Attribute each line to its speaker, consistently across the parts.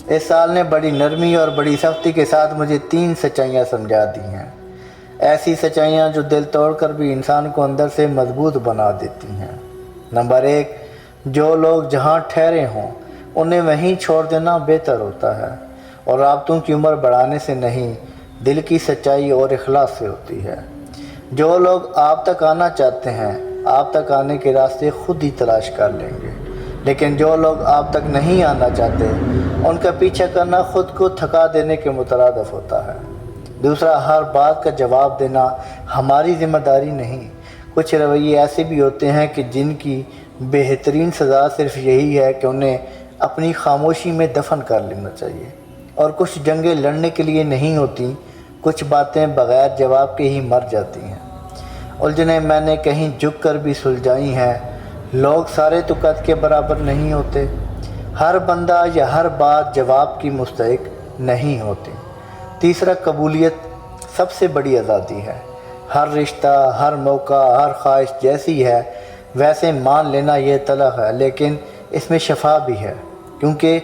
Speaker 1: اس سال نے بڑی نرمی اور بڑی سختی کے ساتھ مجھے 3 سچائیاں سمجھا دی ہیں، ایسی سچائیاں جو دل توڑ کر بھی انسان کو اندر سے مضبوط بنا دیتی ہیں۔ نمبر 1، جو لوگ جہاں ٹھہرے ہوں انہیں وہیں چھوڑ دینا بہتر ہوتا ہے، اور رابطوں کی عمر بڑھانے سے نہیں، دل کی سچائی اور اخلاص سے ہوتی ہے۔ جو لوگ آپ تک آنا چاہتے ہیں آپ تک آنے کے راستے خود ہی تلاش کر لیں گے، لیکن جو لوگ آپ تک نہیں آنا چاہتے ان کا پیچھا کرنا خود کو تھکا دینے کے مترادف ہوتا ہے۔ دوسرا، ہر بات کا جواب دینا ہماری ذمہ داری نہیں۔ کچھ رویے ایسے بھی ہوتے ہیں کہ جن کی بہترین سزا صرف یہی ہے کہ انہیں اپنی خاموشی میں دفن کر لینا چاہیے، اور کچھ جنگیں لڑنے کے لیے نہیں ہوتی، کچھ باتیں بغیر جواب کے ہی مر جاتی ہیں۔ الجھنیں میں نے کہیں جھک کر بھی سلجھائی ہیں۔ لوگ سارے تو قد کے برابر نہیں ہوتے، ہر بندہ یا ہر بات جواب کی مستحق نہیں ہوتی۔ تیسرا، قبولیت سب سے بڑی آزادی ہے۔ ہر رشتہ، ہر موقع، ہر خواہش جیسی ہے ویسے مان لینا یہ طلب ہے، لیکن اس میں شفا بھی ہے، کیونکہ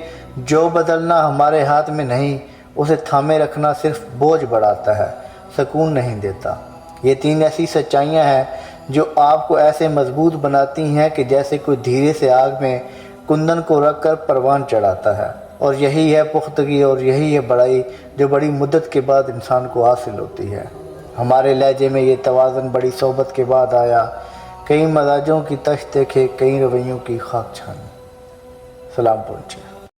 Speaker 1: جو بدلنا ہمارے ہاتھ میں نہیں اسے تھامے رکھنا صرف بوجھ بڑھاتا ہے، سکون نہیں دیتا۔ یہ 3 ایسی سچائیاں ہیں جو آپ کو ایسے مضبوط بناتی ہیں کہ جیسے کوئی دھیرے سے آگ میں کندن کو رکھ کر پروان چڑھاتا ہے، اور یہی ہے پختگی اور یہی ہے بڑائی جو بڑی مدت کے بعد انسان کو حاصل ہوتی ہے۔ ہمارے لہجے میں یہ توازن بڑی صحبت کے بعد آیا، کئی مزاجوں کی تش دیکھے، کئی رویوں کی خاک چھانی۔ سلام پہنچے۔